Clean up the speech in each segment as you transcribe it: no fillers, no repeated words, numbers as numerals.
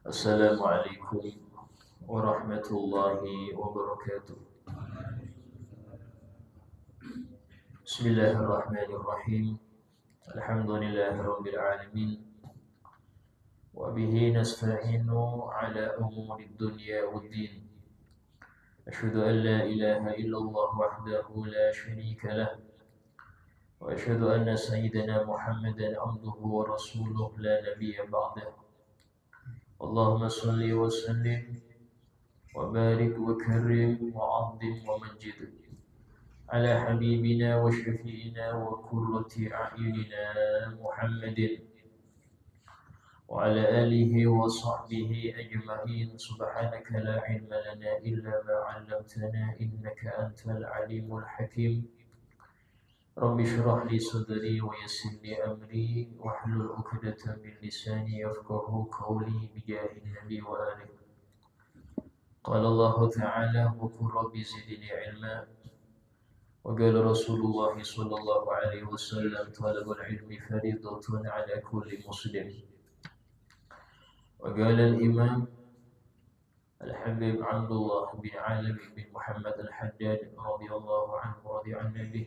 Assalamualaikum warahmatullahi wabarakatuh. Bismillahirrahmanirrahim. Alhamdulillahirabbil alamin. Wa bihi nasta'inu ala umuri dunya waddin. Asyhadu an la ilaha illallah wahdahu la syarika lah. Wa asyhadu anna sayyidana Muhammadan abduhu wa rasuluh la nabiyya ba'dah. Allahumma shalli wa sallim wa barik wa karim wa 'azzim wa majjid على حبيبنا وشفينا وقرة أعيننا محمد وعلى آله وصحبه أجمعين. سبحانك لا علم لنا إلا ما علمتنا إنك أنت العليم الحكيم. رب اشرح لي صدري ويسر لي أمري واحلل عقدة من لساني يفقه قولي بجاه النبي وآله. قال الله تعالى وقل رب زدني علما. وقال رسول الله صلى الله عليه وسلم طلب العلم فريضة على كل مسلم. وقال الإمام الحبيب عبد الله بن عالم بن محمد الحداد رضي الله عنه ورضي عنا به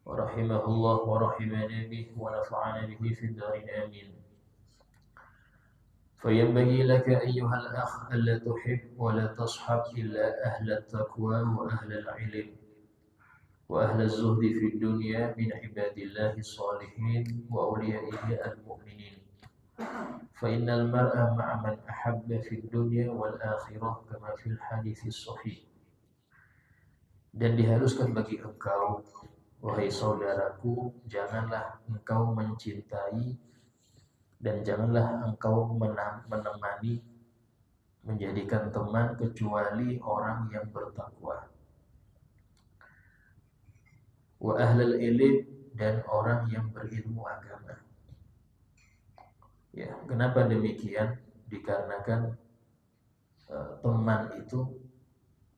ورحمه الله ورحمنا به ونفعنا به في الدارين آمين. فينبغي لك أيها الأخ ألا تحب ولا تصحب إلا أهل التقوى وأهل العلم وأهل الزهد في الدنيا من عباد الله الصالحين وأوليائه المؤمنين. فإن المرء مع من أحب في الدنيا والآخرة كما في الحديث الصحيح. Dan diharuskan bagi engkau, wahai saudaraku, janganlah engkau mencintai dan janganlah engkau menemani, menjadikan teman kecuali orang yang bertakwa. Wa ahlul ilm, dan orang yang berilmu agama. Ya, kenapa demikian? Dikarenakan teman itu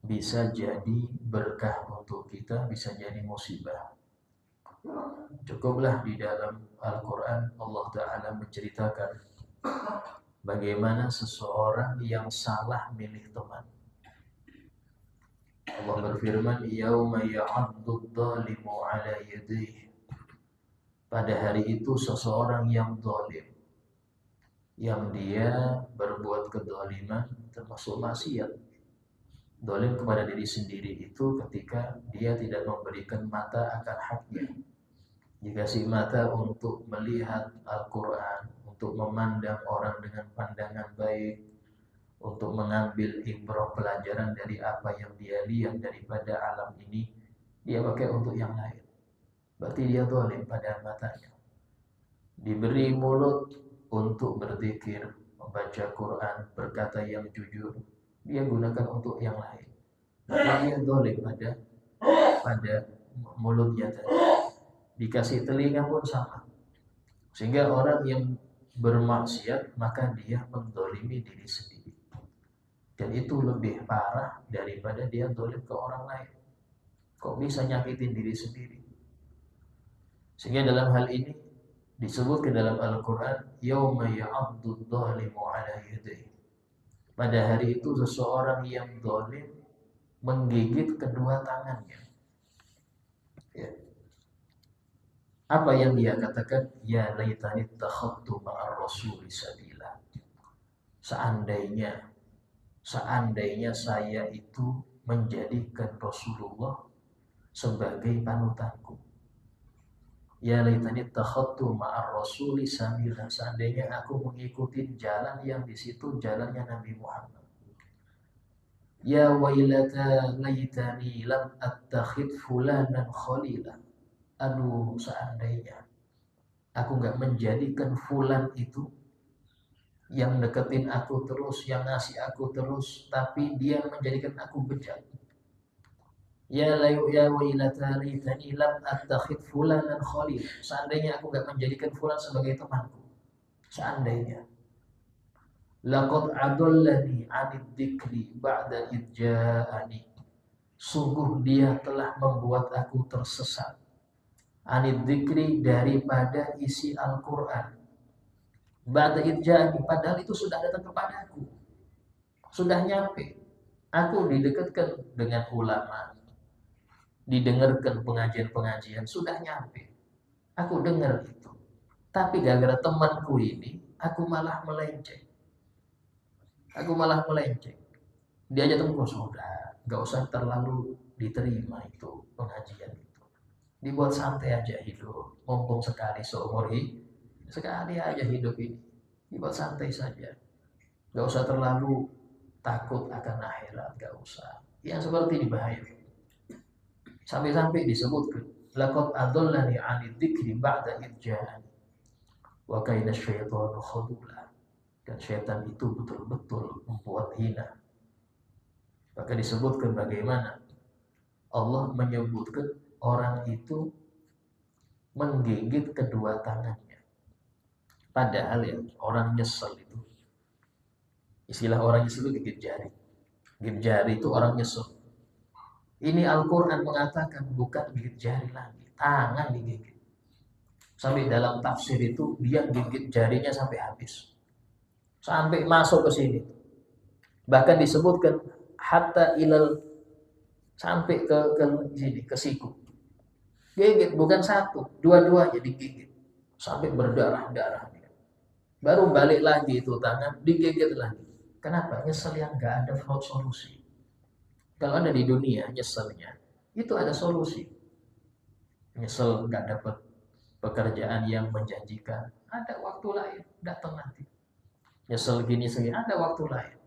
bisa jadi berkah untuk kita, bisa jadi musibah. Cukuplah di dalam Al-Quran Allah Ta'ala menceritakan bagaimana seseorang yang salah milih teman. Allah berfirman, yauma ya'addu dzalimu 'ala yadayhi. Pada hari itu seseorang yang zalim, yang dia berbuat kezaliman termasuk maksiat. Zalim kepada diri sendiri itu ketika dia tidak memberikan mata akan haknya. Dikasih mata untuk melihat Al-Quran, untuk memandang orang dengan pandangan baik, untuk mengambil ibrah pelajaran dari apa yang dia lihat daripada alam ini, dia pakai untuk yang lain. Berarti dia zalim pada matanya. Diberi mulut untuk berzikir, membaca Quran, berkata yang jujur, dia gunakan untuk yang lain. Berarti dia zalim pada mulutnya tadi. Dikasih telinga pun sama. Sehingga orang yang bermaksiat maka dia menzalimi diri sendiri. Dan itu lebih parah daripada dia zalim ke orang lain. Kok bisa nyakitin diri sendiri? Sehingga dalam hal ini disebut ke dalam Al-Quran, yauma ya'addu dzalimu 'ala yadayhi. Pada hari itu seseorang yang zalim menggigit kedua tangannya. Ya. Apa yang dia katakan? Ya laitani takhadtu ma'ar rasuli sabila. Seandainya saya itu menjadikan Rasulullah sebagai panutanku. Ya laitani takhadtu ma'ar rasuli sabila. Seandainya aku mengikuti jalan yang di situ jalannya Nabi Muhammad. Ya wailata laitani lam attakhid fulanan khalila. Aduh, seandainya aku enggak menjadikan fulan itu yang deketin aku terus, yang ngasih aku terus, tapi dia menjadikan aku bejat. Ya wailata laitani lam attakhid fulanan khalil. Seandainya aku enggak menjadikan fulan sebagai temanku. Seandainya. Laqad adallani 'anid dzikri ba'da id ja'ani. Sungguh dia telah membuat aku tersesat. 'Anid dzikri, daripada isi Al-Qur'an. Ba'da idja'ani, padahal itu sudah datang kepadaku. Sudah nyampe. Aku didekatkan dengan ulama, didengarkan pengajian-pengajian, sudah nyampe. Aku dengar itu. Tapi gara-gara temanku ini, aku malah melenceng. Dia aja temanku, sudah, nggak usah terlalu diterima itu pengajian itu. Dibuat santai aja hidup. Mumpung sekali seumur hidup, sekali aja hidup ini. Dibuat santai saja. Nggak usah terlalu takut akan akhirat, nggak usah. Yang seperti ini bahaya. Sampai-sampai disebutkan, laqad adallani 'anil dzikri ba'da idja'ani wa kaina syaitanu khadula. Dan syaitan itu betul-betul membuat hina. Maka disebutkan bagaimana Allah menyebutkan orang itu menggigit kedua tangannya. Padahal ya orang nyesel itu, istilah orang nyesel itu gigit jari. Gigit jari itu orang nyesel. Ini Al-Quran mengatakan bukan gigit jari lagi, tangan digigit. Sampai dalam tafsir itu dia gigit jarinya sampai habis, sampai masuk ke sini. Bahkan disebutkan hatta ilal, sampai ke sini, ke siku. Gigit bukan satu, dua-duanya digigit sampai berdarah-darah. Baru balik lagi itu tangan digigit lagi. Kenapa? Nyesel yang nggak ada solusi. Kalau ada di dunia nyeselnya, itu ada solusi. Nyesel nggak dapat pekerjaan yang menjanjikan, ada waktu lain, datang nanti. Nyesel gini segini, ada waktu lain.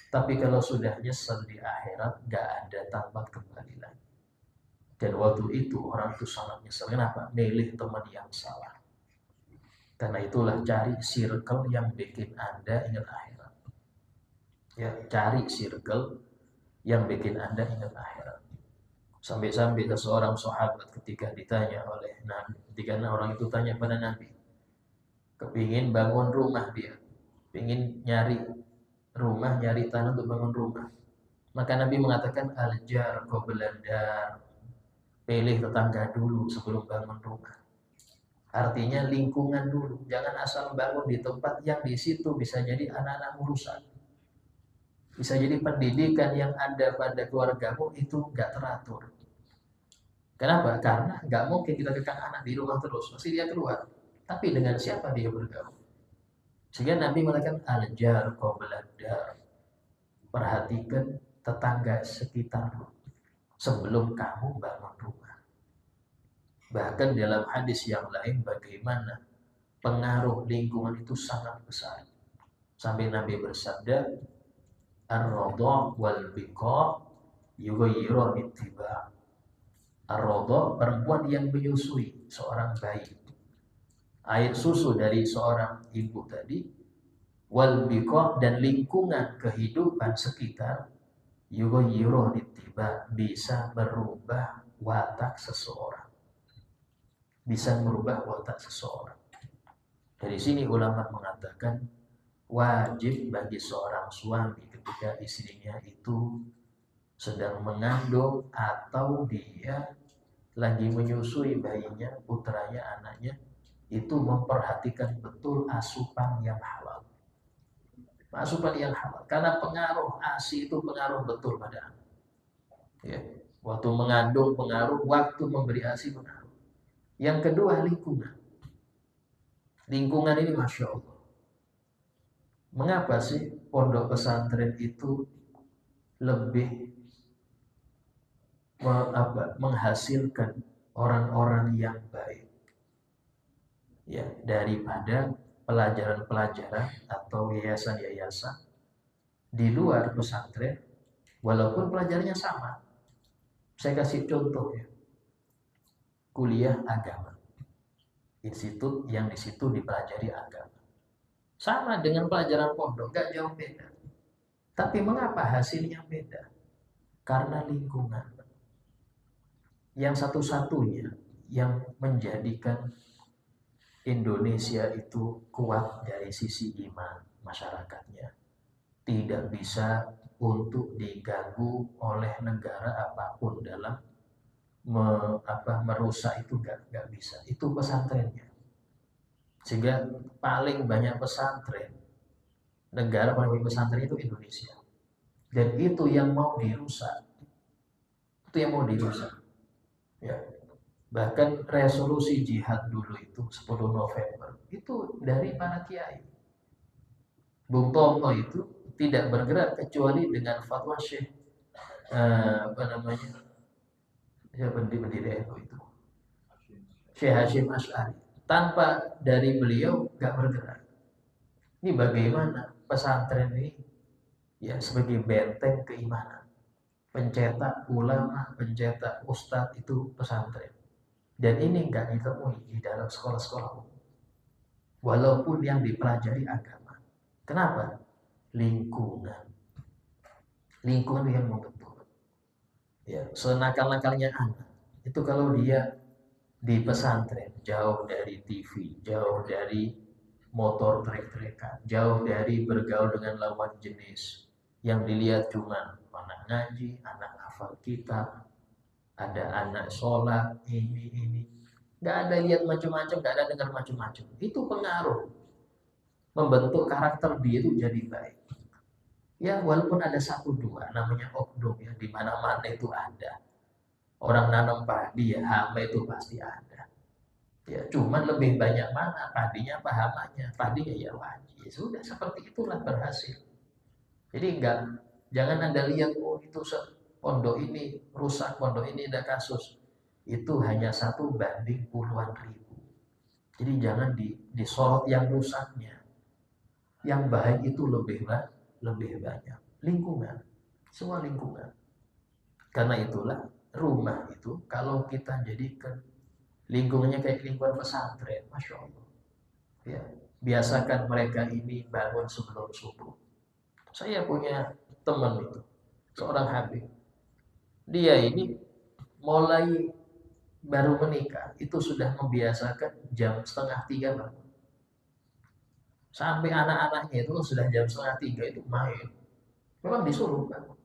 Tapi kalau sudah nyesel di akhirat, nggak ada tempat kembali lagi. Dan waktu itu orang itu sangat nyesel. Kenapa? Milih teman yang salah. Karena itulah cari circle yang bikin Anda ingat akhirat. Ya, cari circle yang bikin Anda ingat akhirat. Sampai-sampai seorang sahabat ketika ditanya oleh Nabi, ketika orang itu tanya pada Nabi, kepingin bangun rumah dia, pingin nyari rumah, nyari tanah untuk bangun rumah. Maka Nabi mengatakan al-jar qabla dar, pilih tetangga dulu sebelum bangun rumah. Artinya lingkungan dulu, jangan asal bangun di tempat yang di situ bisa jadi anak-anak merusak. Bisa jadi pendidikan yang ada pada keluargamu itu nggak teratur. Kenapa? Karena nggak mungkin kita kekang anak di rumah terus, pasti dia keluar. Tapi dengan siapa dia bergaul? Sehingga Nabi mengatakan al-jar qabla dar. Perhatikan tetangga sekitar sebelum kamu bangun rumah. Bahkan dalam hadis yang lain bagaimana pengaruh lingkungan itu sangat besar. Sampai Nabi bersabda, ar-radha wal biqa yughayyiru ittiba'. Ar-radha, perempuan yang menyusui seorang bayi. Air susu dari seorang ibu tadi, wal biqa, dan lingkungan kehidupan sekitar, yughayyiru ittiba', bisa merubah watak seseorang. Bisa merubah watak seseorang. Dari sini ulama mengatakan wajib bagi seorang suami ketika istrinya itu sedang mengandung atau dia lagi menyusui bayinya, putranya, anaknya, itu memperhatikan betul asupan yang halal. Asupan yang halal. Karena pengaruh ASI itu pengaruh betul pada anak. Ya. Waktu mengandung pengaruh, waktu memberi ASI pengaruh. Yang kedua lingkungan. Lingkungan ini Masya Allah. Mengapa sih pondok pesantren itu lebih menghasilkan orang-orang yang baik ya daripada pelajaran-pelajaran atau yayasan-yayasan di luar pesantren, walaupun pelajarannya sama. Saya kasih contoh ya, kuliah agama, institut yang di situ dipelajari agama, sama dengan pelajaran pondok, gak jauh beda. Tapi mengapa hasilnya beda? Karena lingkungan. Yang satu-satunya yang menjadikan Indonesia itu kuat dari sisi iman masyarakatnya, tidak bisa untuk diganggu oleh negara apapun dalam merusak itu, gak bisa. Itu pesantrennya. Sehingga paling banyak pesantren, negara paling banyak pesantren itu Indonesia. Dan itu yang mau dirusak. Itu yang mau dirusak. Ya. Bahkan resolusi jihad dulu itu 10 November itu dari para kiai. Bung Tomo itu tidak bergerak kecuali dengan fatwa Syekh apa namanya? Ya pendiri NU itu. Syekh Hashim Asy'ari. Tanpa dari beliau nggak bergerak. Ini bagaimana pesantren ini ya sebagai benteng keimanan. Pencetak ulama, pencetak ustadz itu pesantren. Dan ini nggak ditemui di dalam sekolah-sekolah umum. Walaupun yang dipelajari agama. Kenapa? Lingkungan. Lingkungan yang membentuk. Ya, senakal-nakalnya anak. Itu kalau dia di pesantren, jauh dari TV, jauh dari motor trek-trekan, jauh dari bergaul dengan lawan jenis. Yang dilihat cuma anak ngaji, anak hafal kitab, ada anak sholat, ini. Nggak ada lihat macam-macam, nggak ada dengar macam-macam. Itu pengaruh membentuk karakter dia itu jadi baik. Ya walaupun ada satu dua namanya oknum ya di mana-mana itu ada. Orang nanam padi ya hama itu pasti ada. Ya cuman lebih banyak mana padinya apa hamanya? Padinya ya wajib. Ya, sudah seperti itulah berhasil. Jadi jangan Anda lihat oh itu pondok ini rusak, pondok ini ada kasus. Itu hanya 1 banding puluhan ribu. Jadi jangan disorot yang rusaknya. Yang baik itu lebih banyak. Lingkungan, semua lingkungan. Karena itulah rumah itu kalau kita jadikan lingkungannya kayak lingkungan pesantren, masya Allah. Ya, biasakan mereka ini bangun sebelum subuh. Saya punya teman itu, seorang habib. Dia ini mulai baru menikah itu sudah membiasakan jam 2:30 bangun. Sampai anak-anaknya itu sudah jam 2:30 itu main. Memang disuruh bangun.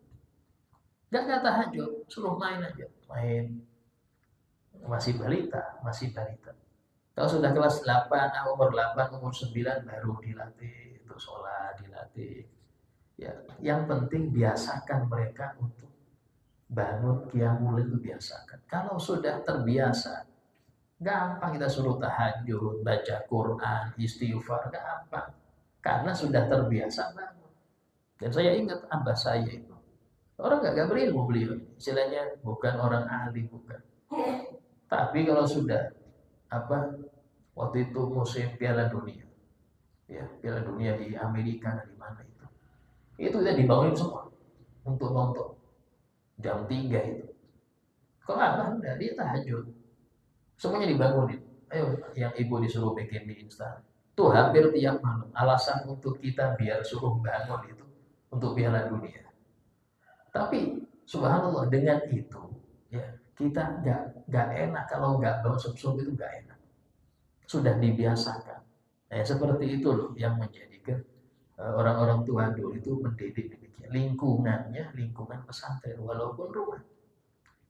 Gak tahajud, suruh main aja, main. Masih balita. Kalau sudah kelas 8, umur 8, umur 9 baru dilatih untuk sholat, dilatih. Ya, yang penting biasakan mereka untuk bangun qiyamul itu biasakan. Kalau sudah terbiasa, gampang kita suruh tahajud, baca Quran, istighfar, gampang. Karena sudah terbiasa bangun. Dan saya ingat abah saya itu orang gak berilmu beliau, istilahnya bukan orang ahli bukan. Tapi kalau sudah waktu itu musim Piala Dunia, ya Piala Dunia di Amerika di mana itu kita dibangunin semua untuk nonton jam 3 itu. Kalau abah enggak dia tahajud, semuanya dibangunin. Ayo yang ibu disuruh bikin di instan. Tuh hampir tiap malam. Alasan untuk kita biar suruh bangun itu untuk Piala Dunia. Tapi subhanallah dengan itu ya kita nggak enak kalau nggak bangun subuh itu nggak enak. Sudah dibiasakan. Nah, seperti itu loh yang menjadikan orang-orang tua dulu itu mendidik demikian. Lingkungan pesantren walaupun rumah.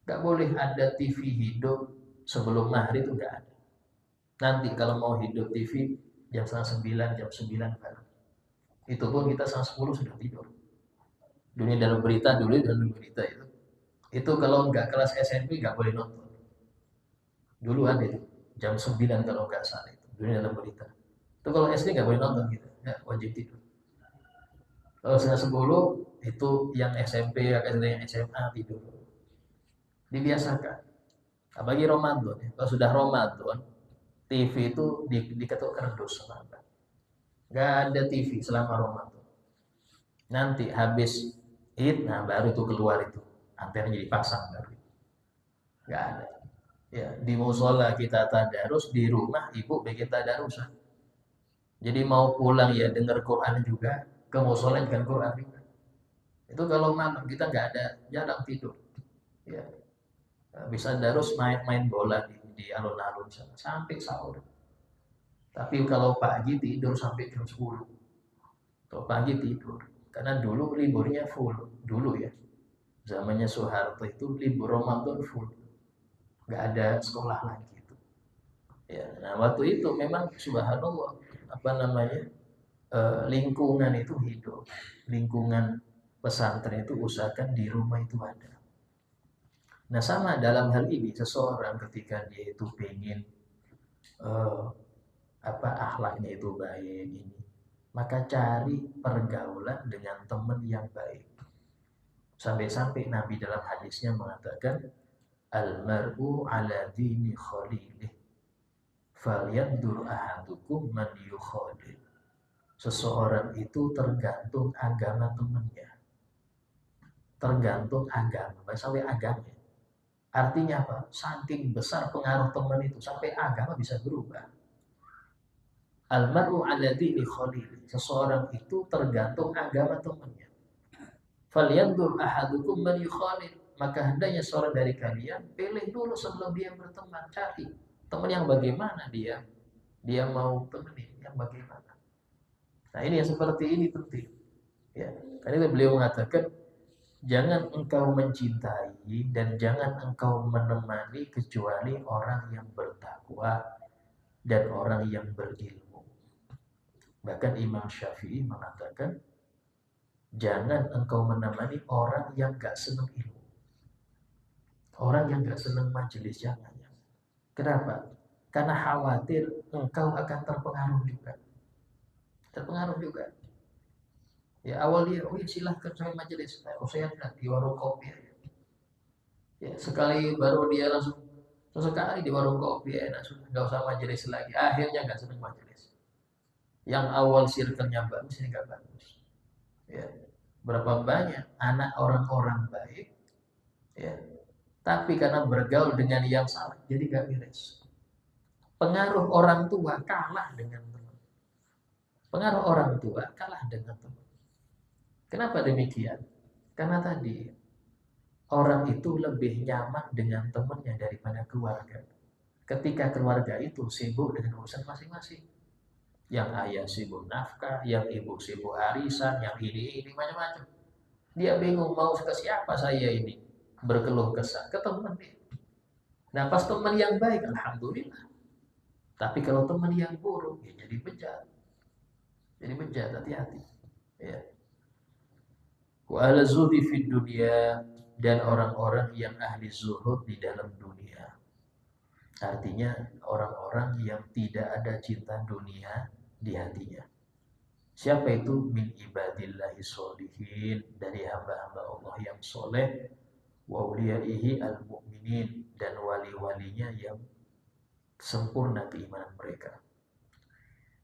Nggak boleh ada TV hidup sebelum maghrib itu nggak ada. Nanti kalau mau hidup TV jam 8:30, jam 9 baru. Itu pun kita 9:10 sudah tidur. Dunia dalam berita dulu dalam berita itu kalau nggak kelas SMP nggak boleh nonton dulu ada itu jam 9 kalau nggak salah itu dunia dalam berita itu kalau SD nggak boleh nonton gitu nggak wajib tidur. Kalau 9:10 itu yang SMP yang SMA tidur dibiasakan. Apalagi Ramadan ya. Kalau sudah Ramadan TV itu diketuk kerdus sama nggak ada TV selama Ramadan. Nanti habis Id, nah baru itu keluar itu antenanya dipasang baru. Nggak ada. Ya di musola kita tadarus, di rumah ibu bikin tadarusan. Jadi mau pulang ya dengar Quran juga, ke musola dengan Quran juga. Itu kalau malam kita nggak ada jarang tidur. Ya bisa darus main bola di alun-alun sana sampai sahur. Tapi kalau pagi tidur sampai jam 10. Kalau pagi tidur. Karena dulu liburnya full, dulu ya. Zamannya Soeharto itu libur Ramadan full. Nggak ada sekolah lagi itu. Ya, nah waktu itu memang subhanallah apa namanya lingkungan itu hidup, lingkungan pesantren itu usahakan di rumah itu ada. Nah sama dalam hal ini seseorang ketika dia itu pengen eh, apa akhlaknya itu baik ini, maka cari pergaulan dengan teman yang baik. Sampai-sampai Nabi dalam hadisnya mengatakan almar'u ala dini khalilih falyandur ahadukum man yukhalil. Seseorang itu tergantung agama temannya. Tergantung agama, sampai agama. Artinya apa? Saking besar pengaruh teman itu sampai agama bisa berubah. Almaru ala dini khalil. Seseorang itu tergantung agama temannya. Falyandur ahadukum man yukhalil. Maka hendaknya seorang dari kalian pilih dulu sebelum dia berteman, cari teman yang bagaimana dia mau temenin, yang bagaimana. Nah ini yang seperti ini penting. Ya, karena beliau mengatakan jangan engkau mencintai dan jangan engkau menemani kecuali orang yang bertakwa dan orang yang berilmu. Bahkan Imam Syafi'i mengatakan jangan engkau menemani orang yang gak senang ilmu. Orang yang gak senang majelis, jangan. Kenapa? Karena khawatir engkau akan terpengaruh juga. Terpengaruh juga. Ya awal dia, oh ya silahkan saya majelis. Oh saya enggak di warung kopi. Ya sekali baru dia langsung sesekali di warung kopi enak sudah nggak usah majelis lagi. Akhirnya nggak senang majelis. Yang awal circle-nya bagus ini nggak bagus. Ya berapa banyak anak orang-orang baik, ya tapi karena bergaul dengan yang salah jadi nggak beres. Pengaruh orang tua kalah dengan teman. Pengaruh orang tua kalah dengan teman. Kenapa demikian? Karena tadi orang itu lebih nyaman dengan temannya daripada keluarga. Ketika keluarga itu sibuk dengan urusan masing-masing. Yang ayah sibuk nafkah, yang ibu sibuk arisan, yang ini macam-macam. Dia bingung mau ke siapa saya ini. Berkeluh kesah ke teman dia. Nah pas teman yang baik, alhamdulillah. Tapi kalau teman yang buruk, ya jadi bejat. Jadi bejat, hati-hati. Ya. Wa ala zuhdi fid dunia, dan orang-orang yang ahli zuhud di dalam dunia. Artinya orang-orang yang tidak ada cinta dunia di hatinya. Siapa itu? Min ibadillahi sholihin, dari hamba-hamba Allah yang soleh, wa uliyaihi al-mu'minin, dan wali-walinya yang sempurna keimanan mereka.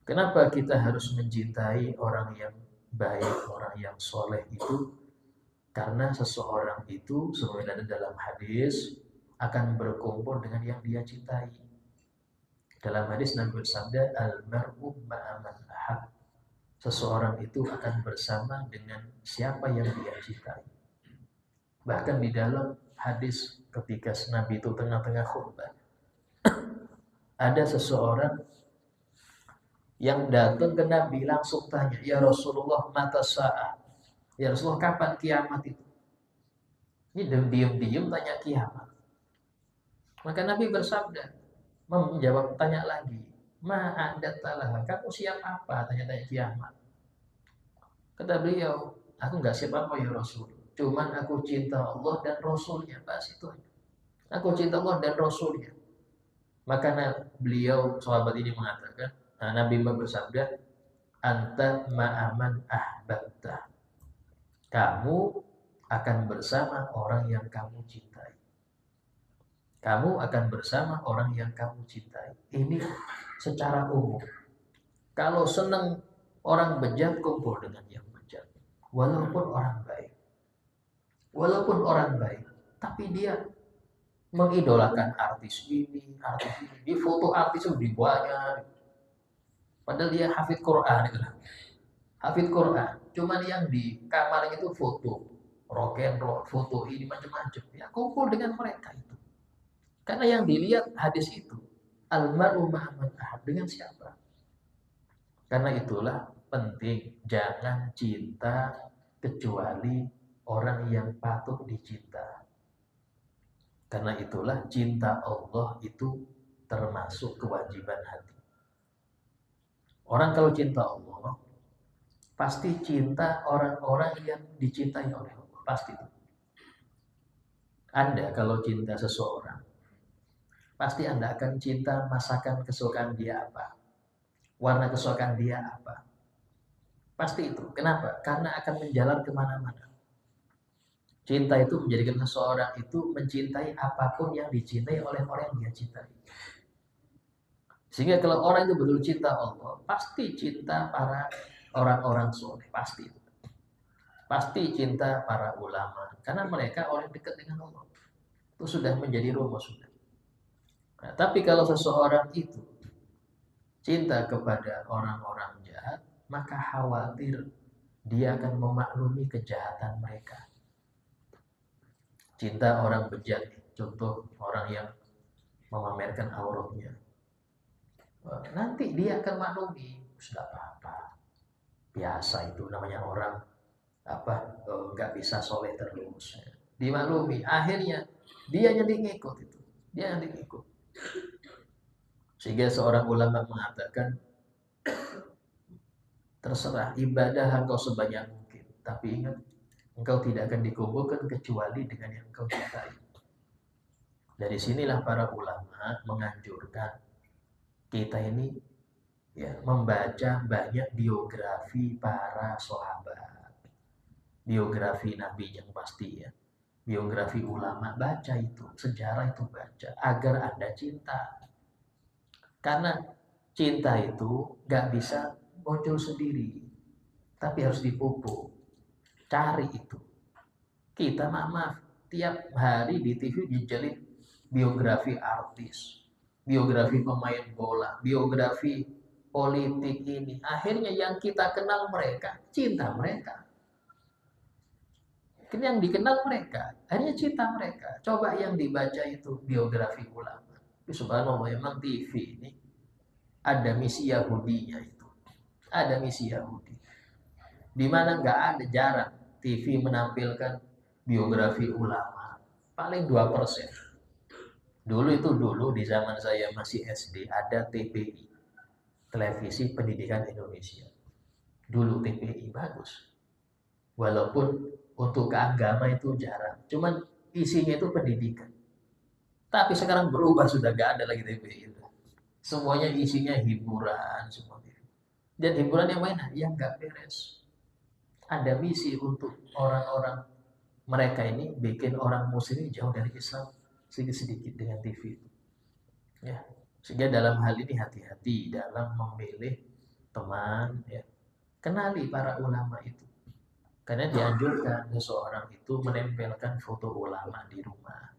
Kenapa kita harus mencintai orang yang baik, orang yang soleh itu? Karena seseorang itu sesuai ada dalam hadis akan berkumpul dengan yang dia cintai. Dalam hadis Nabi bersabda, al-mar'u ma'aman ahab. Seseorang itu akan bersama dengan siapa yang dia cintai. Bahkan di dalam hadis ketika Nabi itu tengah-tengah khutbah, ada seseorang yang datang ke Nabi langsung tanya, ya Rasulullah, mata sa'ah. Ya Rasulullah, kapan kiamat itu? Ini diam-diam tanya kiamat. Maka Nabi bersabda, menjawab tanya lagi, ma'adatalah, kamu siap apa? Tanya-tanya kiamat. Kata beliau, aku nggak siap apa ya Rasul. Cuman aku cinta Allah dan Rasulnya. Bahas itu aja. Aku cinta Allah dan Rasulnya. Maka beliau, sahabat ini mengatakan, Nabi bersabda, anta ma'aman ahbabta. Kamu akan bersama orang yang kamu cintai. Kamu akan bersama orang yang kamu cintai. Ini secara umum. Kalau senang orang bejat, kumpul dengan yang bejat. Walaupun orang baik. Walaupun orang baik. Tapi dia mengidolakan artis ini, artis ini. Di foto artis itu dibuatnya. Padahal dia hafid Quran. Hafid Quran. Cuman yang di kamar itu foto. Rock and roll, foto ini macam-macam. Ya kumpul dengan mereka itu. Karena yang dilihat hadis itu, almaru ma'aman ahab, dengan siapa? Karena itulah penting, jangan cinta kecuali orang yang patut dicinta. Karena itulah cinta Allah itu termasuk kewajiban hati. Orang kalau cinta Allah, pasti cinta orang-orang yang dicintai oleh Allah. Pasti. Anda kalau cinta seseorang, pasti Anda akan cinta masakan kesukaan dia apa, warna kesukaan dia apa. Pasti itu. Kenapa? Karena akan menjalar kemana-mana. Cinta itu menjadikan seseorang itu mencintai apapun yang dicintai oleh orang yang dia cintai. Sehingga kalau orang itu betul cinta Allah, pasti cinta para orang-orang soleh, pasti. Pasti cinta para ulama, karena mereka orang dekat dengan Allah. Itu sudah menjadi rumus sudah. Nah, tapi kalau seseorang itu cinta kepada orang-orang jahat, maka khawatir dia akan memaklumi kejahatan mereka. Cinta orang bejat, contoh orang yang memamerkan auratnya, nanti dia akan maklumi, sudah apa-apa, biasa itu namanya orang nggak bisa soleh terus, dimaklumi, akhirnya dia jadi ngikut itu, dia jadi ngikut. Sehingga seorang ulama mengatakan, terserah ibadah engkau sebanyak mungkin, tapi ingat, engkau tidak akan dikumpulkan kecuali dengan yang engkau cintai. Dari sinilah para ulama menganjurkan kita ini membaca banyak biografi para sahabat, biografi Nabi yang pasti ya, biografi ulama, baca itu, sejarah itu baca, agar Anda cinta. Karena cinta itu gak bisa muncul sendiri, tapi harus dipupuk. Cari itu. Kita maaf, tiap hari di TV dijelit biografi artis, biografi pemain bola, biografi politik ini. Akhirnya yang kita kenal mereka, cinta mereka. Yang dikenal mereka, akhirnya cinta mereka. Coba yang dibaca itu biografi ulama. Subhanallah, memang TV ini ada misi Yahudinya itu. Ada misi Yahudi. Di mana nggak ada, jarang TV menampilkan biografi ulama. Paling 2%. Dulu di zaman saya masih SD ada TPI, Televisi Pendidikan Indonesia. Dulu TPI bagus. Walaupun untuk keagama itu jarang. Cuman isinya itu pendidikan. Tapi sekarang berubah, sudah gak ada lagi TPI itu. Semuanya isinya hiburan semuanya. Dan hiburan yang mana? Yang gak beres. Ada misi untuk orang-orang mereka ini bikin orang muslim jauh dari Islam sedikit-sedikit dengan TV itu. Ya. Sehingga dalam hal ini hati-hati dalam memilih teman, ya. Kenali para ulama itu. Karena dianjurkan seseorang itu menempelkan foto ulama di rumah.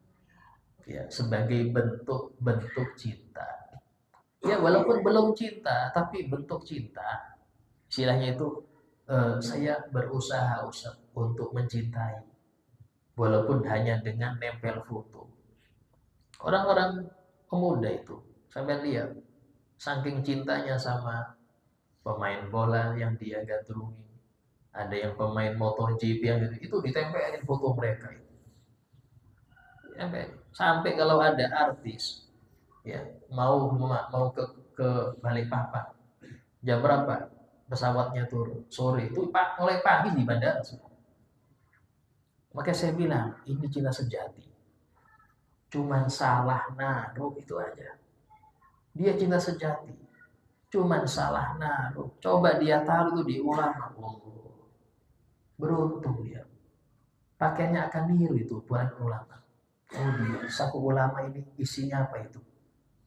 Ya, sebagai bentuk cinta. Ya, walaupun belum cinta, tapi bentuk cinta. Istilahnya itu saya berusaha untuk mencintai. Walaupun hanya dengan nempel foto. Orang-orang pemuda itu, sampai lihat, saking cintanya sama pemain bola yang dia gandrungi. Ada yang pemain MotoGP yang itu ditempelin foto mereka itu. Sampai kalau ada artis ya mau ke Balikpapan, jam berapa pesawatnya turun, sore itu mulai pagi di bandara semua. Maka saya bilang ini cinta sejati. Cuman salah naruh itu aja. Dia cinta sejati. Cuman salah naruh. Coba dia taruh itu di ulama. Beruntung dia. Pakaiannya akan niru itu bukan ulama. Oh, dia saku ulama ini isinya apa itu?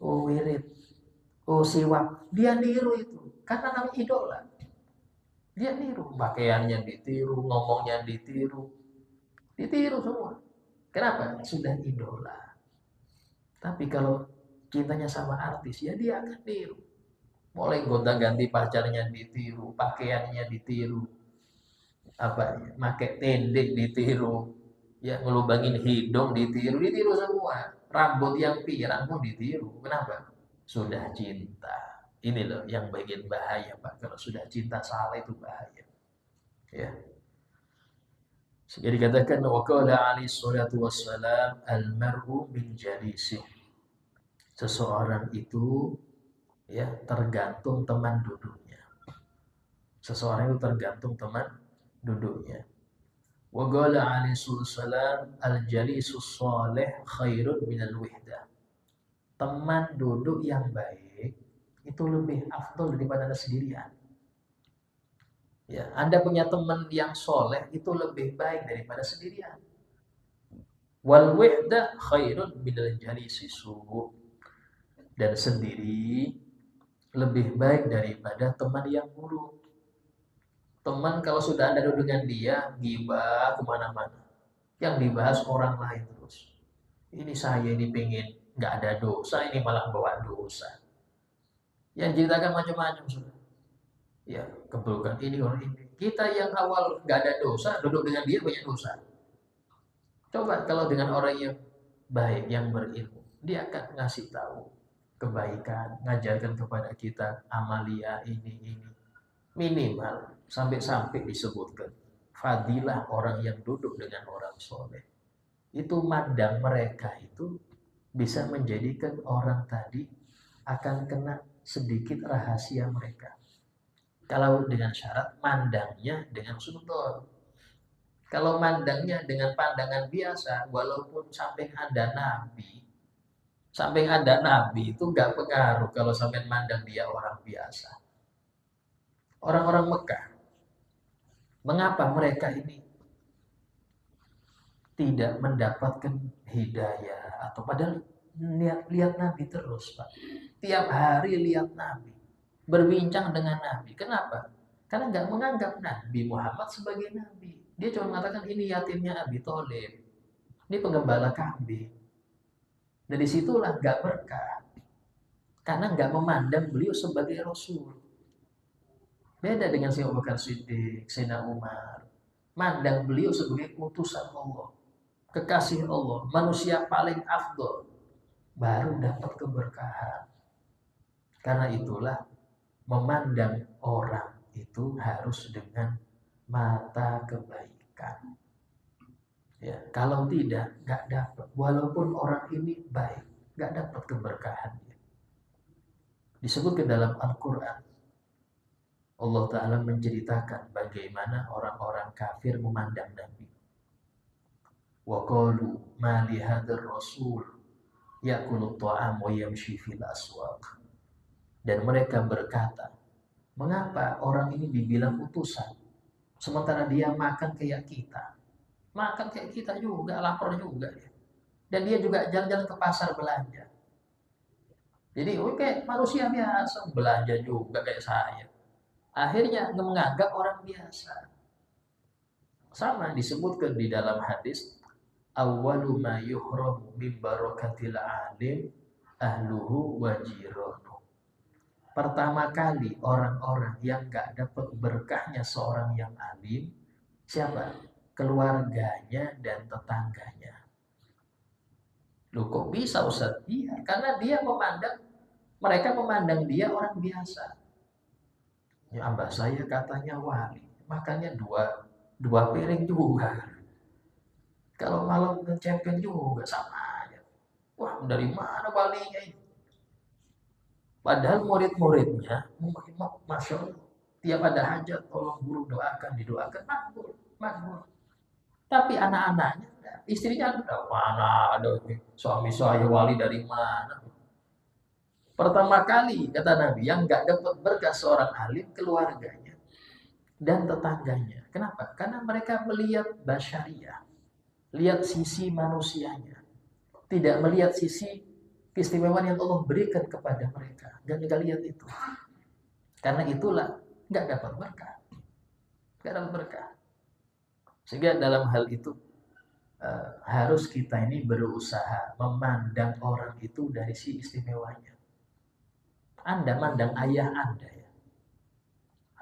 Oh, wirid. Oh, siwak. Dia niru itu. Karena namanya idola. Dia niru. Pakaiannya ditiru, ngomongnya ditiru. Ditiru semua. Kenapa? Sudah idola. Tapi kalau cintanya sama artis, ya dia akan niru. Mulai gonta-ganti pacarnya ditiru, pakaiannya ditiru, pakai tendek ditiru, ya ngelubangin hidung ditiru semua. Rambut yang pirang pun ditiru. Kenapa? Sudah cinta. Ini loh yang bagian bahaya, Pak. Kalau sudah cinta salah itu bahaya. Ya. Jadi dikatakan wa qala alaihi salatu wassalam al-mar'u min jalisi. Seseorang itu ya tergantung teman duduknya. Seseorang itu tergantung teman duduknya. Wa qala alaihi salam al-jalisus salih khairun minal wihdah. Teman duduk yang baik itu lebih afdol daripada sendirian. Ya, Anda punya teman yang soleh itu lebih baik daripada sendirian. Wal wihdah khairun minal jalisi su'. Dan sendiri lebih baik daripada teman yang buruk. Teman kalau sudah Anda duduk dengan dia, gibah kemana-mana. Yang dibahas orang lain terus. Ini saya ini pengen nggak ada dosa, ini malah bawa dosa. Yang ceritakan macam-macam sudah. Ya, keburukan ini orang ini. Kita yang awal nggak ada dosa, duduk dengan dia banyak dosa. Coba kalau dengan orang yang baik, yang berilmu, dia akan ngasih tahu kebaikan, ngajarkan kepada kita amalia ini. Minimal sampai-sampai disebutkan fadilah orang yang duduk dengan orang soleh. Itu mandang mereka itu bisa menjadikan orang tadi akan kena sedikit rahasia mereka. Kalau dengan syarat mandangnya dengan sudut. Kalau mandangnya dengan pandangan biasa, walaupun samping ada Nabi itu nggak pengaruh kalau sampai mandang dia orang biasa. Orang-orang Mekah, mengapa mereka ini tidak mendapatkan hidayah atau padahal lihat Nabi terus, Pak. Tiap hari lihat Nabi, berbincang dengan Nabi. Kenapa? Karena nggak menganggap Nabi Muhammad sebagai Nabi. Dia cuma mengatakan ini yatimnya Abi Thalib, ini penggembala kambing. Dari situlah nggak berkah, karena nggak memandang beliau sebagai Rasul. Beda dengan Sayyidina Abu Bakar Siddiq, Sayyidina Umar. Mandang beliau sebagai utusan Allah, kekasih Allah, manusia paling afdol, baru dapat keberkahan. Karena itulah memandang orang itu harus dengan mata kebaikan. Ya, kalau tidak, nggak dapat. Walaupun orang ini baik, nggak dapat keberkahannya. Disebut ke dalam Al-Quran, Allah Ta'ala menceritakan bagaimana orang-orang kafir memandang Nabi. Wa qalu ma li hadzal rasul ya'kulu at-ta'am wa yamshi fil aswaq. Dan mereka berkata, mengapa orang ini dibilang utusan sementara dia makan kayak kita? Makan kayak kita juga, lapar juga ya. Dan dia juga jalan-jalan ke pasar belanja. Jadi kayak manusia biasa, belanja juga kayak saya. Akhirnya menganggap orang biasa. Sama disebutkan di dalam hadis, awwalu ma yuhramu min barakatil alim ahluhu wa jiranu. Pertama kali orang-orang yang gak dapat berkahnya seorang yang alim, siapa? Keluarganya dan tetangganya. Loh kok bisa Ustaz? Iya, karena mereka memandang dia orang biasa. Ya, abah saya katanya wali, makanya dua piring juga. Kalau malam champion juga sama aja. Wah, dari mana walinya ini? Padahal murid-muridnya, Masya Allah, tiap ada hajat, tolong guru doakan, didoakan, makmur. Tapi anak-anaknya, istrinya mana ada suami saya wali dari mana? Pertama kali, kata Nabi, yang gak dapat berkah seorang alim, keluarganya dan tetangganya. Kenapa? Karena mereka melihat basyariah, lihat sisi manusianya, tidak melihat sisi keistimewaan yang Allah berikan kepada mereka. Dan nggak lihat itu. Karena itulah nggak dapat berkah. Nggak dapat berkah. Sehingga dalam hal itu harus kita ini berusaha memandang orang itu dari si istimewanya. Anda mandang ayah Anda ya.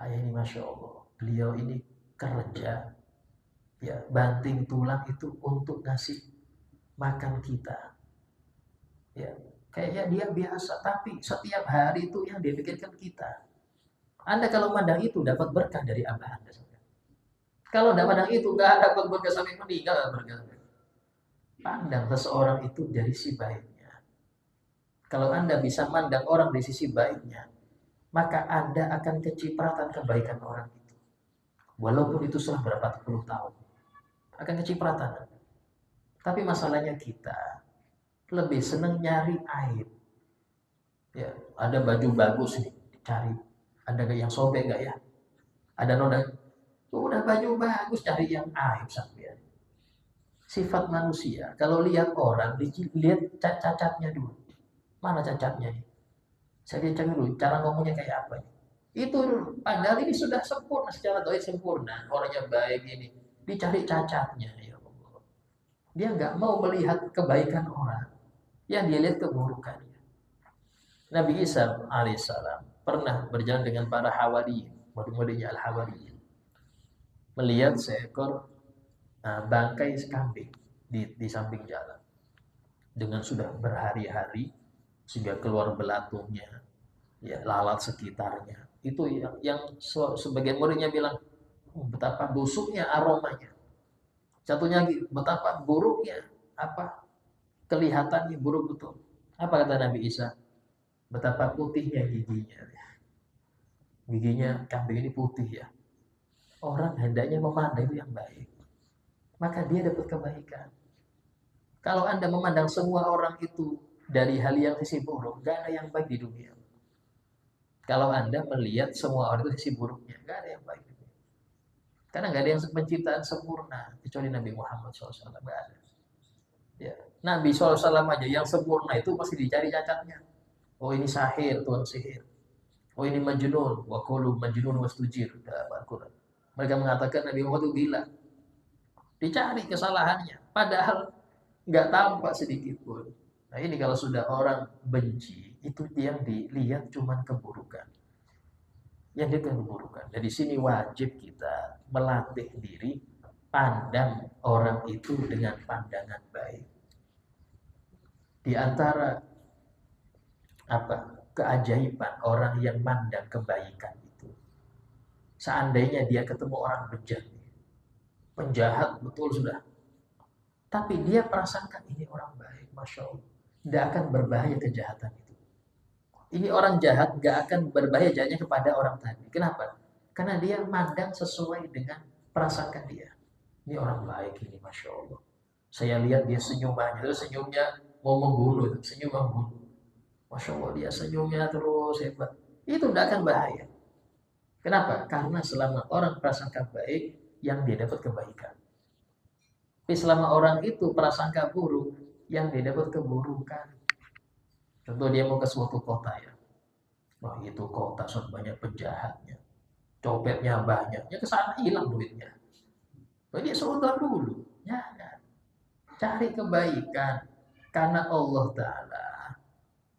Ayah ini Masya Allah. Beliau ini kerja. Ya, banting tulang itu untuk ngasih makan kita. Ya, kayaknya dia biasa, tapi setiap hari itu yang dia pikirkan kita. Anda kalau mandang itu dapat berkah dari abah Anda. Kalau tidak mandang itu, nggak dapat berkah sampai meninggal. Pandang seseorang itu dari si baiknya. Kalau Anda bisa mandang orang di sisi baiknya, maka Anda akan kecipratan kebaikan orang itu. Walaupun itu sudah berapa puluh tahun. Akan kecipratan. Tapi masalahnya kita lebih senang nyari aib. Ya, ada baju bagus nih, cari. Ada yang sobek nggak ya? Ada noda. Udah baju bagus, cari yang aib sampean. Sifat manusia, kalau lihat orang, lihat cacatnya dulu. Mana cacatnya ini? Saya cek dulu, cara ngomongnya kayak apa ini? Itu dulu. Padahal ini sudah sempurna, secara doa sempurna. Orangnya baik ini. Dicari cacatnya. Ya Allah. Dia nggak mau melihat kebaikan orang. Yang dia lihat keburukannya. Nabi Isa alaihissalam pernah berjalan dengan para hawariyin, murid-muridnya al-hawariyin, melihat seekor bangkai kambing di samping jalan dengan sudah berhari-hari sehingga keluar belatungnya, ya lalat sekitarnya. Itu yang sebagian muridnya bilang, betapa busuknya aromanya. Satunya lagi, betapa buruknya kelihatannya buruk betul. Apa kata Nabi Isa? Betapa putihnya giginya. Giginya kambing ini putih ya. Orang hendaknya memandang itu yang baik. Maka dia dapat kebaikan. Kalau Anda memandang semua orang itu dari hal yang sisi buruk, gak ada yang baik di dunia. Kalau Anda melihat semua orang itu sisi buruknya, gak ada yang baik. Karena gak ada yang penciptaan sempurna, kecuali Nabi Muhammad SAW. Gak ada. Ya. Nabi SAW aja yang sempurna itu pasti dicari cacatnya. Oh ini sahir, tuan sihir. Oh ini majnun, wa qulu majnun wastujir. Mereka mengatakan Nabi Muhammad itu gila. Dicari kesalahannya, padahal nggak tampak sedikit pun. Nah ini kalau sudah orang benci, itu yang dilihat cuman keburukan. Yang dilihat keburukan. Dari sini wajib kita melatih diri, pandang orang itu dengan pandangan baik. Di antara keajaiban orang yang mandang kebaikan itu, seandainya dia ketemu orang bejat, penjahat betul sudah, tapi dia prasangka ini orang baik, masya Allah, tidak akan berbahaya kejahatan itu. Ini orang jahat gak akan berbahaya jahatnya kepada orang tadi. Kenapa? Karena dia mandang sesuai dengan prasangka dia. Ini orang baik ini, masya Allah. Saya lihat dia senyumannya, terus senyumnya mau membunuh, senyum membunuh. Masya Allah dia senyumnya terus hebat. Itu tidak akan bahaya. Kenapa? Karena selama orang prasangka baik, yang dia dapat kebaikan. Tapi selama orang itu prasangka buruk, yang dia dapat keburukan. Contoh dia mau ke suatu kota ya. Wah itu kota sudah banyak penjahatnya. Copetnya banyak. Ya kesana hilang duitnya. Jadi dia seudon dulu. Ya, ya. Cari kebaikan. Karena Allah Ta'ala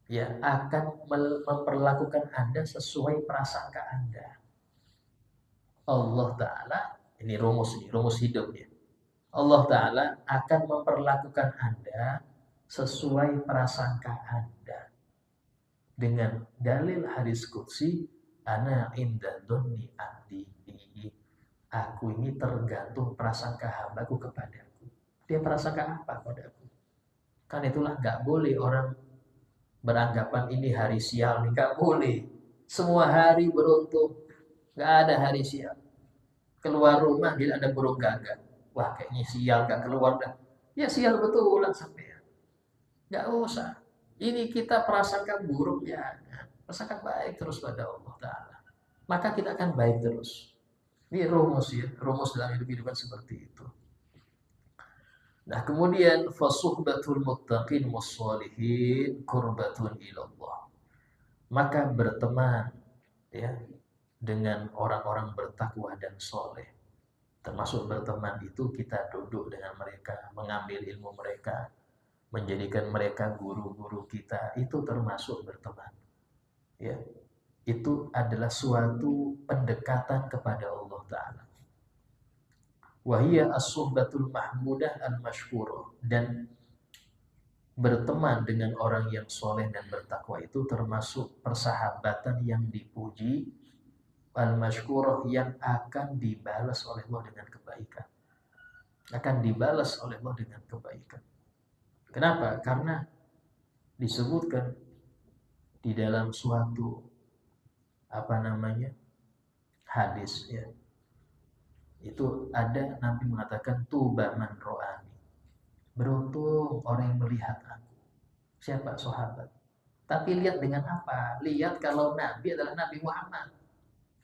ya akan memperlakukan Anda sesuai prasangka Anda. Allah Ta'ala, ini rumus hidup ya. Allah Ta'ala akan memperlakukan Anda sesuai prasangka Anda. Dengan dalil hadis qudsi, ana inda dhanni abdi. Aku ini tergantung prasangka hambaku kepadaku. Dia prasangka apa padaku? Kan itulah gak boleh orang beranggapan ini hari sial nih, gak boleh. Semua hari beruntung, gak ada hari sial. Keluar rumah dia ada burung gagak. Wah kayaknya sial gak keluar dah. Ya sial betulan sampai. Gak usah. Ini kita prasangka buruk ya. Prasangka baik terus pada Allah Ta'ala. Maka kita akan baik terus. Ini rumus ya. Rumus dalam hidup-hidupan seperti itu. Nah kemudian fasuhbatul muttaqin wassalihin qurbatun ilallah. Maka berteman ya dengan orang-orang bertakwa dan soleh. Termasuk berteman itu kita duduk dengan mereka, mengambil ilmu mereka, menjadikan mereka guru-guru kita, itu termasuk berteman. Ya, itu adalah suatu pendekatan kepada Allah Ta'ala. Wahiyya as-suhbatul mahmudah al-mashkurah. Dan berteman dengan orang yang soleh dan bertakwa itu termasuk persahabatan yang dipuji, al-mashkurah yang akan dibalas oleh Allah dengan kebaikan. Akan dibalas oleh Allah dengan kebaikan. Kenapa? Karena disebutkan di dalam suatu hadis ya. Itu ada Nabi mengatakan tuba man ro'ani. Beruntung orang yang melihat aku. Siapa? Sahabat. Tapi lihat dengan apa? Lihat kalau Nabi adalah Nabi Muhammad.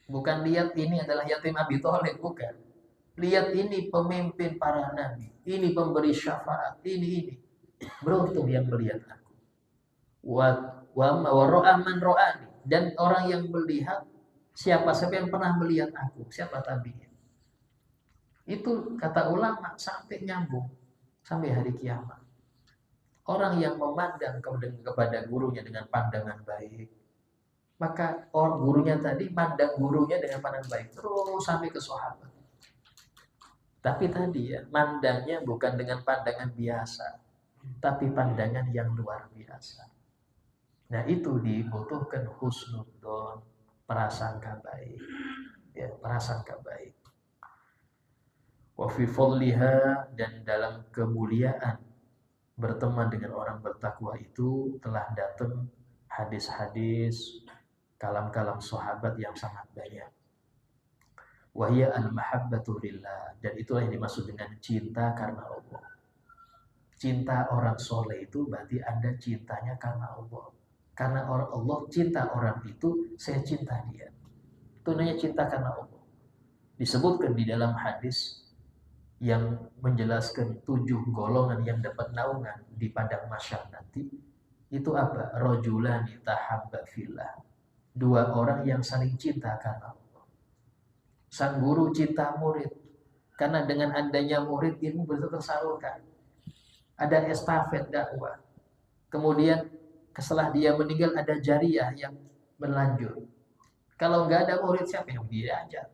Bukan lihat ini adalah yatim Abi Thalib, bukan. Lihat ini pemimpin para nabi. Ini pemberi syafaat. Ini. Beruntung yang melihat aku. Wa ro'a man ro'ani. Dan orang yang melihat siapa yang pernah melihat aku. Siapa tabinya. Itu kata ulama sampai nyambung. Sampai hari kiamat. Orang yang memandang kepada gurunya dengan pandangan baik, maka orang gurunya tadi pandang gurunya dengan pandangan baik terus sampai ke sahabat. Tapi tadi ya, mandangnya bukan dengan pandangan biasa, tapi pandangan yang luar biasa. Nah, itu dibutuhkan husnudzon, prasangka baik. Ya, prasangka baik. Wa fi fadliha, dan dalam kemuliaan berteman dengan orang bertakwa itu telah datang hadis-hadis, kalam-kalam sahabat yang sangat banyak. Wahya al-mahabbatu lillah, dan itulah yang dimaksud dengan cinta karena Allah. Cinta orang soleh itu berarti Anda cintanya karena Allah. Karena Allah cinta orang itu, saya cinta dia. Itu namanya cinta karena Allah. Disebutkan di dalam hadis yang menjelaskan 7 golongan yang dapat naungan di padang mahsyar nanti. Itu apa? Rajulani tahabba fillah. 2 orang yang saling cinta karena Allah. Sang guru cinta murid. Karena dengan adanya murid, ilmu betul tersalurkan. Ada estafet dakwah. Kemudian setelah dia meninggal ada jariyah yang berlanjut. Kalau nggak ada murid, siapa yang diajar?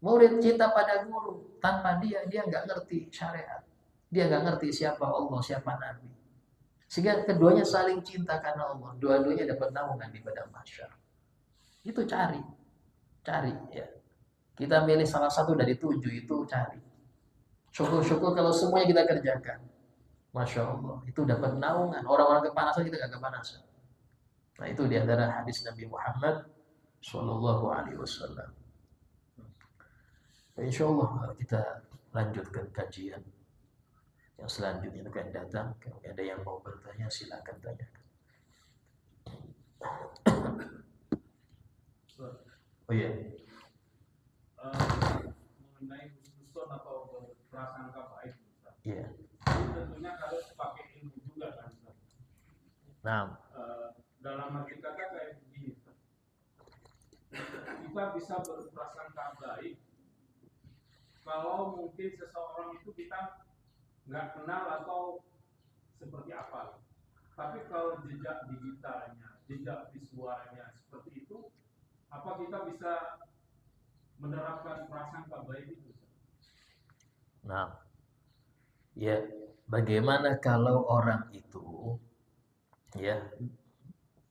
Murid cinta pada guru. Tanpa dia nggak ngerti syariat. Dia nggak ngerti siapa Allah, siapa Nabi. Sehingga keduanya saling cinta karena Allah. Dua-duanya dapat naungan di padang mahsyar. Itu cari ya. Kita milih salah satu dari 7 itu cari. Syukur-syukur kalau semuanya kita kerjakan. Masya Allah, itu dapat naungan. Orang-orang kepanasan kita nggak kepanasan. Nah, itu di antara hadis Nabi Muhammad Sallallahu Alaihi Wasallam. Insya Allah kita lanjutkan kajian yang selanjutnya itu akan datang. Kalau ada yang mau bertanya silakan tanyakan. Oh iya. Mengenai husnuzon atau prasangka baik, Iya. tentunya harus pakai ilmu juga kan. Nah, dalam arti kata kayak begini, kita bisa berprasangka baik kalau mungkin seseorang itu kita nggak kenal atau seperti apa. Tapi kalau jejak digitalnya, jejak visualnya seperti itu, apa kita bisa menerapkan prasangka baik itu? nah, ya bagaimana kalau orang itu ya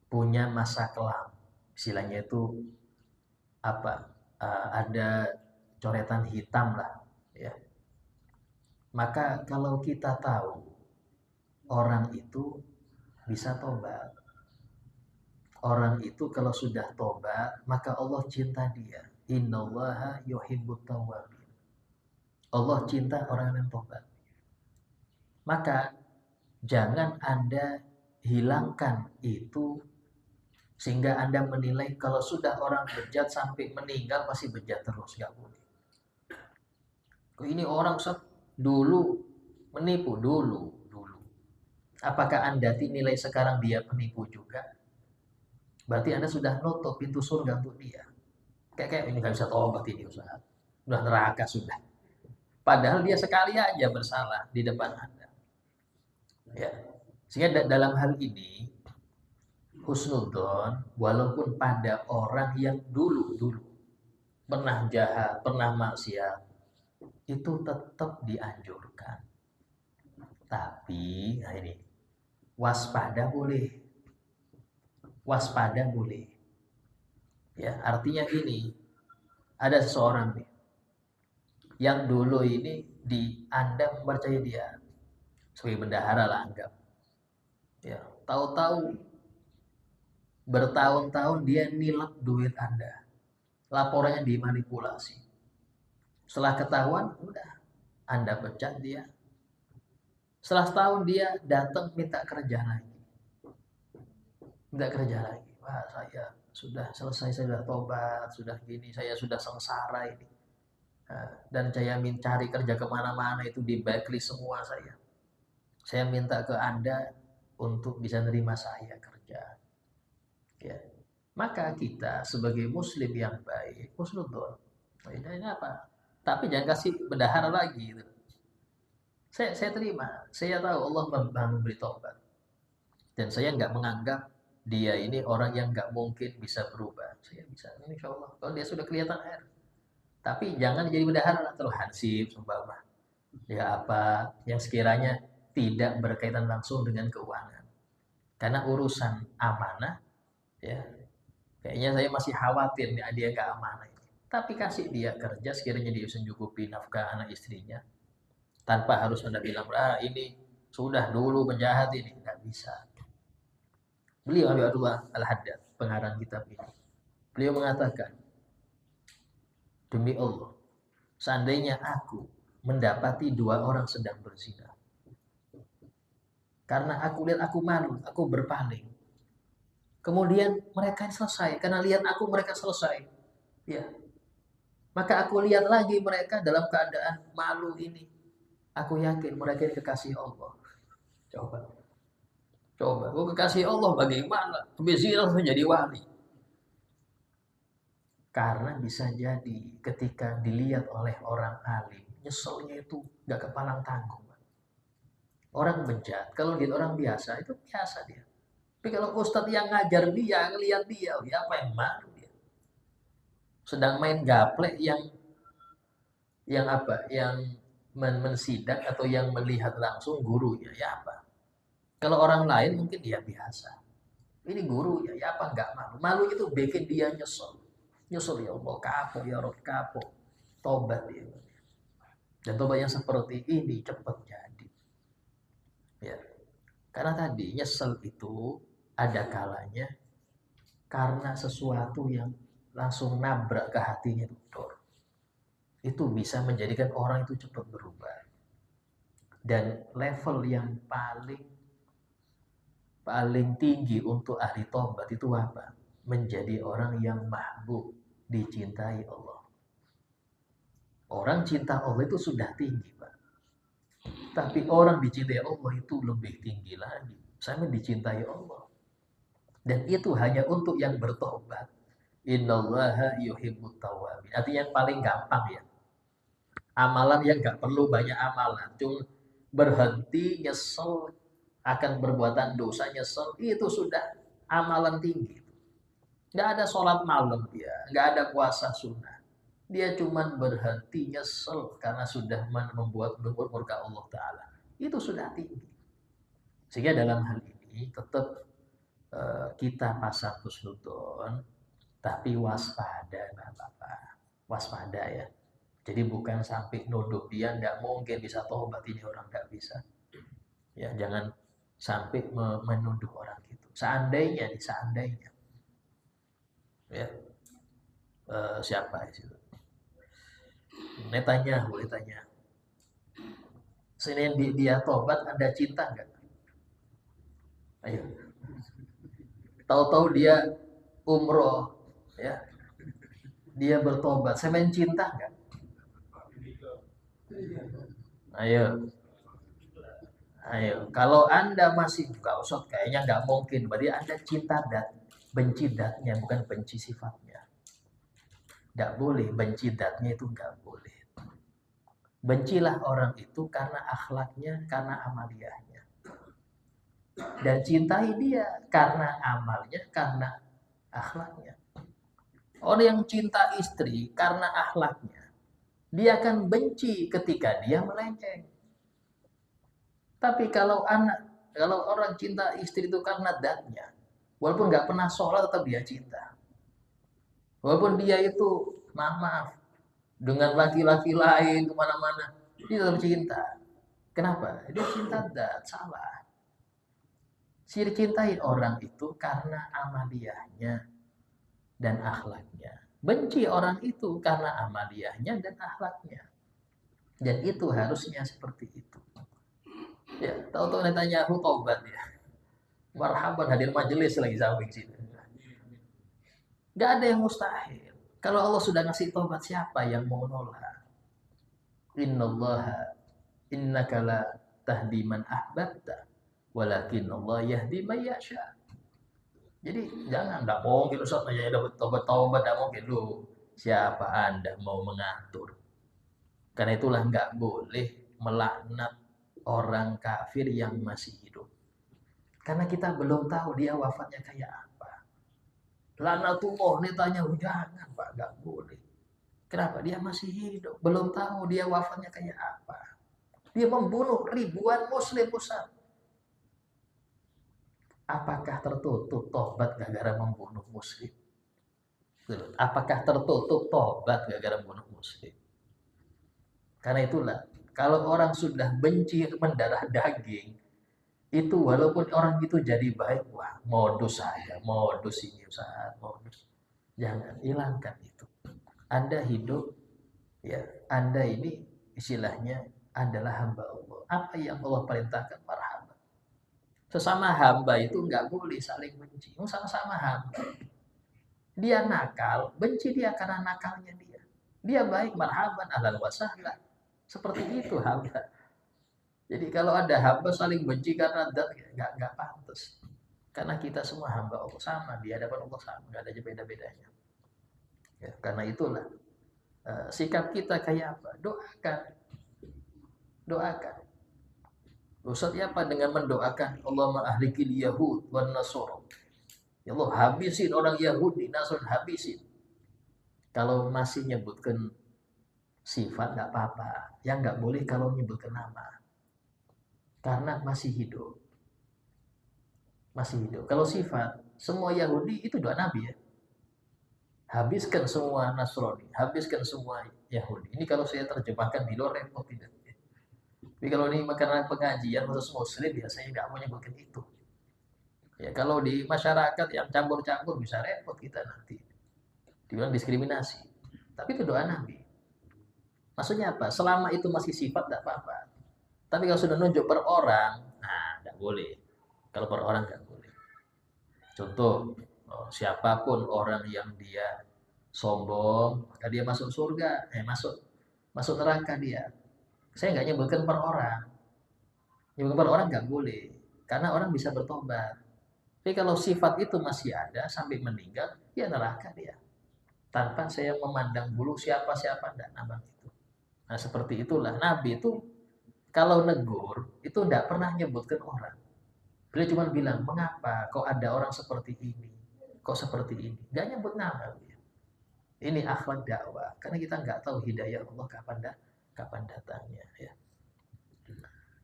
punya masa kelam, istilahnya itu apa? Ada coretan hitam lah, ya. Maka kalau kita tahu orang itu bisa tobat, orang itu kalau sudah tobat maka Allah cinta dia. Innallaha yuhibbut tawwabin. Allah cinta orang yang tobat. Maka jangan Anda hilangkan itu sehingga Anda menilai kalau sudah orang bejat sampai meninggal masih bejat terus, nggak boleh. Ini orang dulu menipu dulu. Apakah Anda nilai sekarang dia penipu juga? Berarti Anda sudah nutup pintu surga untuk dia. Kayak ini nggak bisa tobat ini Ustaz. Udah neraka sudah. Padahal dia sekali aja bersalah di depan Anda. Ya. Sehingga dalam hal ini husnudzon walaupun pada orang yang dulu pernah jahat, pernah maksiat, itu tetap dianjurkan. Tapi nah ini waspada boleh. Ya, artinya gini, ada seseorang nih yang dulu ini Anda mempercayai dia sebagai bendahara lah anggap. Ya, tahu-tahu Bertahun-tahun dia nilep duit Anda. Laporannya dimanipulasi. Setelah ketahuan, udah Anda pecat dia. Setelah setahun dia datang minta kerja lagi. Minta kerja lagi. Wah, saya sudah selesai, saya sudah tobat, sudah gini, saya sudah sengsara ini. Dan saya cari kerja kemana-mana itu di backlist semua saya. Saya minta ke Anda untuk bisa nerima saya kerja. Ya. Maka kita sebagai muslim yang baik, husnudzon. Ini apa? Tapi jangan kasih bendahara lagi gitu. Saya terima, saya tahu Allah memberi taubat. Dan saya nggak menganggap dia ini orang yang nggak mungkin bisa berubah. Saya bisa, insya Allah. Kalau dia sudah kelihatan air. Tapi jangan jadi bendahara terlalu hansip, sumpah. Ya apa yang sekiranya tidak berkaitan langsung dengan keuangan. Karena urusan amanah, ya kayaknya saya masih khawatir nih dia nggak amanah. Tapi kasih dia kerja sekiranya dia bisa mencukupi nafkah anak istrinya. Tanpa harus Anda bilang, ini sudah dulu penjahat ini. Nggak bisa. Beliau Habib Abdullah Al-Haddad, pengarang kitab ini. Beliau mengatakan, demi Allah, seandainya aku mendapati dua orang sedang berzina. Karena aku lihat aku malu, aku berpaling. Kemudian mereka selesai, karena lihat aku mereka selesai. Ya. Maka aku lihat lagi mereka dalam keadaan malu ini. Aku yakin mereka ini kekasih Allah. Coba. Aku kekasih Allah bagaimana? Bezina menjadi wali. Karena bisa jadi ketika dilihat oleh orang alim, nyeselnya itu gak kepalang tanggung. Orang bejat, kalau lihat orang biasa, itu biasa dia. Tapi kalau ustadz yang ngajar dia, ngelihat dia, ya apa yang malu dia. Sedang main gaplek yang apa? Yang mensidak atau yang melihat langsung gurunya, ya apa? Kalau orang lain mungkin dia biasa. Ini gurunya, ya apa enggak malu? Malu itu bikin dia nyesel. Nyesel ya Allah, kapok ya Rob, kapok. Tobat dia. Dan tobat yang seperti ini cepat jadi. Ya. Karena tadi nyesel itu ada kalanya karena sesuatu yang langsung nabrak ke hatinya itu bisa menjadikan orang itu cepat berubah. Dan level yang paling tinggi untuk ahli tobat itu apa? Menjadi orang yang mahbub, dicintai Allah. Orang cinta Allah itu sudah tinggi, Pak. Tapi orang dicintai Allah itu lebih tinggi lagi. Saya dicintai Allah. Dan itu hanya untuk yang bertobat. Innallaha yuhibbut tawwabin. Artinya yang paling gampang ya. Amalan yang gak perlu banyak amalan. Cuma berhenti, nyesel, akan perbuatan dosa, nyesel. Itu sudah amalan tinggi. Gak ada sholat malam dia. Gak ada puasa sunnah. Dia cuma berhenti, nyesel. Karena sudah membuat murka Allah Ta'ala. Itu sudah tinggi. Sehingga dalam hal ini tetap kita pasang husnudzon. Tapi waspada Bapak. Waspada ya. Jadi bukan sampai nuduh dia nggak mungkin bisa tobat, ini orang nggak bisa. Ya jangan sampai menuduh orang gitu. Seandainya, ya siapa itu? Netanyahu tanya. Senin dia tobat, Anda cinta nggak? Ayo. Tahu-tahu dia umroh, ya. Dia bertobat, saya main cinta nggak? Ayo, kalau Anda masih juga usut, kayaknya nggak mungkin. Berarti Anda cinta dat, benci datnya, bukan benci sifatnya. Nggak boleh, benci datnya itu nggak boleh. Bencilah orang itu karena akhlaknya, karena amaliyahnya. Dan cintai dia karena amalnya, karena akhlaknya. Orang yang cinta istri karena akhlaknya, dia akan benci ketika dia melenceng. Tapi kalau orang cinta istri itu karena datnya, walaupun nggak pernah sholat tetap dia cinta. Walaupun dia itu maaf dengan laki-laki lain kemana-mana, dia tetap cinta. Kenapa? Dia cinta dat, salah. Cintai orang itu karena amaliyahnya dan akhlaknya. Benci orang itu karena amaliyahnya dan akhlaknya. Dan itu harusnya seperti itu. Ya, tahu-tahu Netanyahu tobat ya. Marhaban hadir majelis lagi samping sini. Gak ada yang mustahil. Kalau Allah sudah ngasih tobat, siapa yang mau nolak? Innallaha innaka la tahdi man ahbabta walakin Allah yahdi man yasha. Jadi jangan, enggak mungkin Ustaz aja dapat tobat-tobat, enggak mungkin lu. Siapa Anda mau mengatur? Karena itulah enggak boleh melaknat orang kafir yang masih hidup. Karena kita belum tahu dia wafatnya kayak apa. Laknatullah Netanyahu, jangan Pak, enggak boleh. Kenapa? Dia masih hidup, belum tahu dia wafatnya kayak apa. Dia membunuh ribuan muslim, Ustaz. Apakah tertutup tobat gara-gara membunuh muslim? Apakah tertutup tobat gara-gara membunuh muslim? Karena itulah, kalau orang sudah benci mendarah daging, itu walaupun orang itu jadi baik, wah modus saja, modus ini Ustaz, modus. Jangan hilangkan itu. Anda hidup, ya, Anda ini istilahnya adalah hamba Allah. Apa yang Allah perintahkan, marhaban. Sesama hamba itu nggak boleh saling benci. Sama-sama hamba. Dia nakal, benci dia karena nakalnya dia. Dia baik, marhaban, ahlan wa sahlan. Seperti itu hamba. Jadi kalau ada hamba saling benci karena dat, nggak pantas. Karena kita semua hamba Allah, sama di hadapan Allah, sama, nggak ada beda-bedanya. Ya, karena itulah sikap kita kayak apa? Doakan, doakan. Ustaz apa dengan mendoakan Allahumma ahlikil yahud wan nasara. Ya Allah, habisin orang Yahudi, Nasrani, habisin. Kalau masih nyebutkan sifat nggak apa-apa. Yang nggak boleh kalau nyebutkan nama. Karena masih hidup. Masih hidup. Kalau sifat, semua Yahudi itu doa Nabi ya. Habiskan semua Nasrani, habiskan semua Yahudi. Ini kalau saya terjemahkan di luar repot tidak. Tapi kalau ini makanan pengajian khusus Muslim, biasanya nggak mau nyebutkan itu. Ya kalau di masyarakat yang campur-campur bisa repot kita nanti. Dibilang diskriminasi. Tapi itu doa Nabi. Maksudnya apa? Selama itu masih sifat tidak apa-apa. Tapi kalau sudah nunjuk per orang, nah tidak boleh. Kalau per orang tidak boleh. Contoh, siapapun orang yang dia sombong, maka dia masuk surga, masuk neraka dia. Saya nggak nyebutkan per orang. Nyebutkan per orang nggak boleh. Karena orang bisa bertobat. Tapi kalau sifat itu masih ada sampai meninggal, ya neraka dia. Tanpa saya memandang bulu siapa-siapa, enggak nambah itu. Nah seperti itulah Nabi itu kalau negur itu enggak pernah nyebutkan orang. Beliau cuma bilang, mengapa kok ada orang seperti ini, kok seperti ini, enggak nyebut nama. Ini akhlak dakwah, karena kita enggak tahu hidayah Allah kapan datangnya. Ya.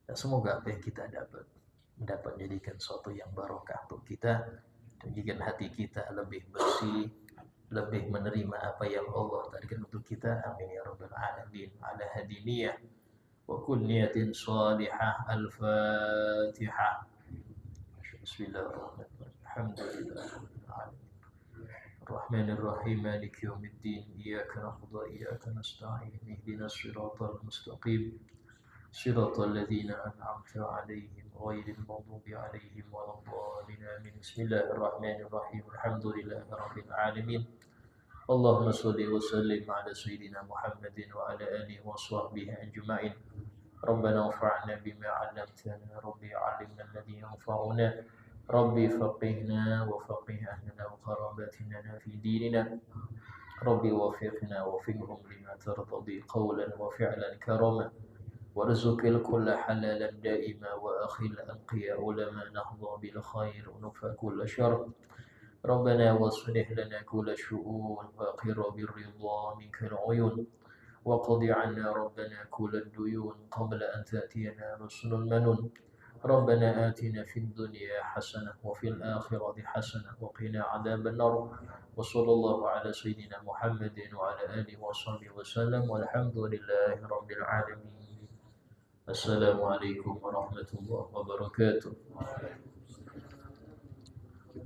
Dan semoga apa yang kita dapat menjadikan sesuatu yang barokah untuk kita, menjadikan hati kita lebih bersih, lebih menerima apa yang Allah tadikan untuk kita. Amin ya rabbal alamin. Ala hadiniyah wa kulliyatin salihah. Al-Fatihah. Bismillahirrahmanirrahim. Alhamdulillahirabbil alamin. Rahmanir Rahim. Maliki yaumiddin. Iyyaka na'budu wa iyyaka nasta'in. Ihdinas siratal mustaqim. Siratal ladzina an'amta 'alaihim ghairil maghdubi 'alaihim waladdallin. Amin. Bismillahirrahmanirrahim. Alhamdulillahirabbil alamin. Allahumma shalli wa sallim ala sayyidina Muhammadin wa ala alihi wa sahbihi ajma'in. Rabbana anfa'na bima 'allamtana, Rabbi 'allimna alladhi yanfa'una, Rabbi faqihna wa faqih ahlana wa qarabatina fi dinina, Rabbi wafiqna wa fiqhum lima tartadi qawlan wa fi'lan karama, warzuqil kulla halalan daima wa akhil anqiya ulama nahda bil khair wa nufa kulla syarr. ربنا واصلح لنا كل الشؤون وأقر بالرضا منك العيون وقض عنا ربنا كل الديون قبل أن تأتينا رسل المنون. ربنا آتنا في الدنيا حسنة وفي الآخرة حسنة وقنا عذاب النار. وصلى الله على سيدنا محمد وعلى آله وصحبه وسلم والحمد لله رب العالمين. السلام عليكم ورحمة الله وبركاته.